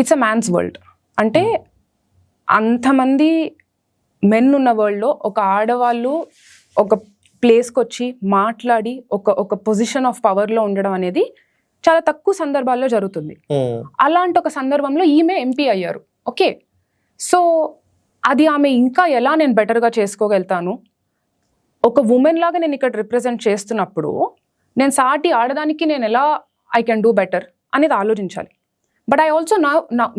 It's a man's world. అంటే అంతమంది men ఉన్న వరల్డ్లో ఒక ఆడవాళ్ళు ఒక ప్లేస్కి వచ్చి మాట్లాడి ఒక పొజిషన్ ఆఫ్ పవర్లో ఉండడం అనేది చాలా తక్కువ సందర్భాల్లో జరుగుతుంది. అలాంటి ఒక సందర్భంలో ఈమె ఎంపీ అయ్యారు. ఓకే, సో అది ఆమె ఇంకా ఎలా నేను బెటర్గా చేసుకోగలుగుతాను, ఒక ఉమెన్ లాగా నేను ఇక్కడ రిప్రజెంట్ చేస్తున్నప్పుడు నేను సాటి ఆడదానికి నేను ఎలా ఐ కెన్ డూ బెటర్ అనేది ఆలోచించాలి. But I also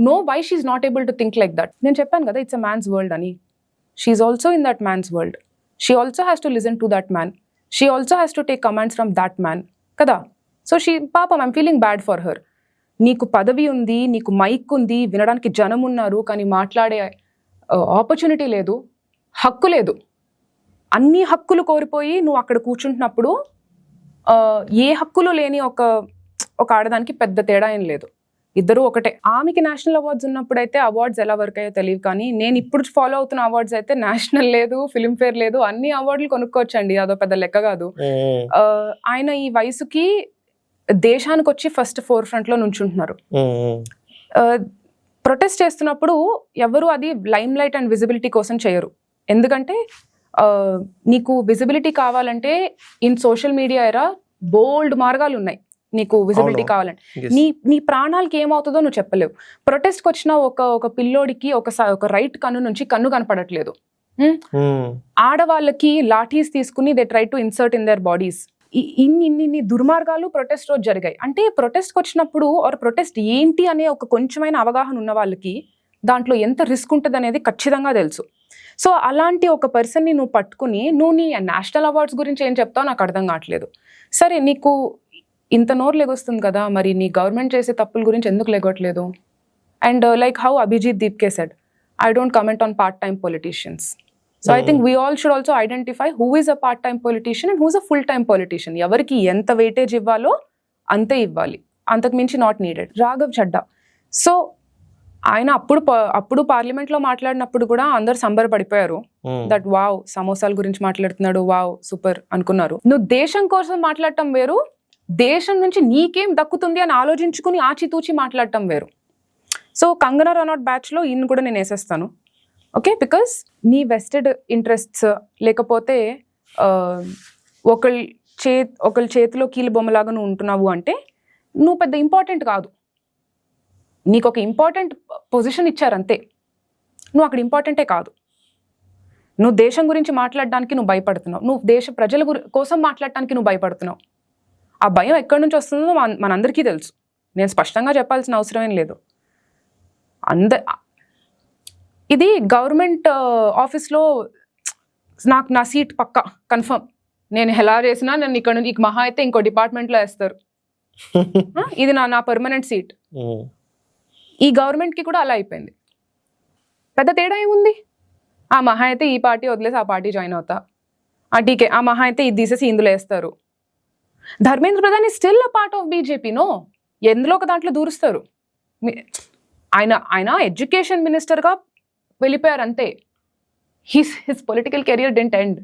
know why she is not able to think like that. నేను చెప్పాను కదా ఇట్స్ అ మ్యాన్స్ వరల్డ్ అని. She is also in that man's world. She also has to listen to that man. She also has to take commands from that man కదా. So పాపం I'm feeling bad for her. నీకు పదవి ఉంది, నీకు mic ఉంది, వినడానికి జనం ఉన్నారు, కానీ మాట్లాడే ఆపర్చునిటీ లేదు, హక్కు లేదు. అన్ని హక్కులు కోల్పోయి నువ్వు అక్కడ కూర్చుంటున్నప్పుడు ఏ హక్కులు లేని ఒక ఆడదానికి పెద్ద తేడా ఏం లేదు, ఇద్దరు ఒకటే. ఆమెకి నేషనల్ అవార్డ్స్ ఉన్నప్పుడు అయితే అవార్డ్స్ ఎలా వర్క్ అయ్యో తెలియదు, కానీ నేను ఇప్పుడు ఫాలో అవుతున్న అవార్డ్స్ అయితే నేషనల్ లేదు, ఫిల్మ్ఫేర్ లేదు, అన్ని అవార్డులు కొనుక్కోవచ్చండి, అదో పెద్ద లెక్క కాదు. ఆయన ఈ వయసుకి దేశానికి వచ్చి ఫస్ట్ ఫోర్ ఫ్రంట్ లో నుంచుంటున్నారు. ప్రొటెస్ట్ చేస్తున్నప్పుడు ఎవరు అది లైమ్ లైట్ అండ్ విజిబిలిటీ కోసం చేయరు. ఎందుకంటే నీకు విజిబిలిటీ కావాలంటే ఇన్ సోషల్ మీడియా ఎరా బోల్డ్ మార్గాలు ఉన్నాయి నీకు విజిబిలిటీ కావాలంటే. నీ ప్రాణాలకి ఏమవుతుందో నువ్వు చెప్పలేవు. ప్రొటెస్ట్కి వచ్చిన ఒక పిల్లోడికి ఒక రైట్ కన్ను నుంచి కన్ను కనపడట్లేదు. ఆడవాళ్ళకి లాఠీస్ తీసుకుని they try to insert in there bodies. ఇన్ని దుర్మార్గాలు ప్రొటెస్ట్ రోజు జరిగాయి. అంటే ప్రొటెస్ట్కి వచ్చినప్పుడు ప్రొటెస్ట్ ఏంటి అనే ఒక కొంచెమైన అవగాహన ఉన్న వాళ్ళకి దాంట్లో ఎంత రిస్క్ ఉంటుంది అనేది ఖచ్చితంగా తెలుసు. సో అలాంటి ఒక పర్సన్ని నువ్వు పట్టుకుని నువ్వు నీ నేషనల్ అవార్డ్స్ గురించి ఏం చెప్తావు నాకు అర్థం కావట్లేదు. సరే, నీకు ఇంత నోరు లెగొస్తుంది కదా, మరి నీ గవర్నమెంట్ చేసే తప్పుల గురించి ఎందుకు లెగొట్లేదు? And like how Abhijit Dipke said, I don't comment on part time politicians. So I think we all should also identify who is a part time politician and who is a full time politician. ఎవరికి ఎంత weightage ఇవ్వాలో అంతే ఇవ్వాలి, అంతకు మించి not needed. Raghav Chadha, so ఆయన అప్పుడు పార్లమెంట్లో మాట్లాడినప్పుడు కూడా అందరు సంబరపడిపోయారు. దట్ వావ్, సమోసాల గురించి మాట్లాడుతున్నాడు, వావ్ సూపర్ అనుకున్నారు. నువ్వు దేశం కోసం మాట్లాడటం వేరు, దేశం నుంచి నీకేం దక్కుతుంది అని ఆలోచించుకుని ఆచితూచి మాట్లాడటం వేరు. సో కంగనా రనౌట్ బ్యాచ్లో ఈయన కూడా నేను వేసేస్తాను. ఓకే, బికాస్ నీ వెస్టెడ్ ఇంట్రెస్ట్స్ లేకపోతే ఒకళ్ళ చేతిలో కీలు బొమ్మలాగా నువ్వు ఉంటున్నావు అంటే నువ్వు పెద్ద ఇంపార్టెంట్ కాదు. నీకు ఒక ఇంపార్టెంట్ పొజిషన్ ఇచ్చారంతే, నువ్వు అక్కడ ఇంపార్టెంటే కాదు. నువ్వు దేశం గురించి మాట్లాడడానికి నువ్వు భయపడుతున్నావు, నువ్వు దేశ ప్రజల కోసం మాట్లాడటానికి నువ్వు భయపడుతున్నావు. ఆ భయం ఎక్కడి నుంచి వస్తుందో మనందరికీ తెలుసు, నేను స్పష్టంగా చెప్పాల్సిన అవసరం ఏం లేదు. ఇది గవర్నమెంట్ ఆఫీస్లో నాకు నా సీట్ పక్కా కన్ఫర్మ్, నేను ఎలా చేసినా నన్ను ఇక్కడ నుంచి మహా అయితే ఇంకో డిపార్ట్మెంట్లో వేస్తారు, ఇది నా పర్మనెంట్ సీట్. ఈ గవర్నమెంట్కి కూడా అలా అయిపోయింది. పెద్ద తేడా ఏముంది? ఆ మహా అయితే ఈ పార్టీ వదిలేసి ఆ పార్టీ జాయిన్ అవుతా, టీకే ఆ మహా అయితే ఇది తీసేసి ఇందులో వేస్తారు. Dharmendra Pradhan is still a part of BJP. No, ఎందులో ఒక దాంట్లో దూరుస్తారు. ఆయన ఎడ్యుకేషన్ మినిస్టర్గా వెళ్ళిపోయారు అంతే. హిస్ పొలిటికల్ కెరియర్ డెంట్ ఎండ్.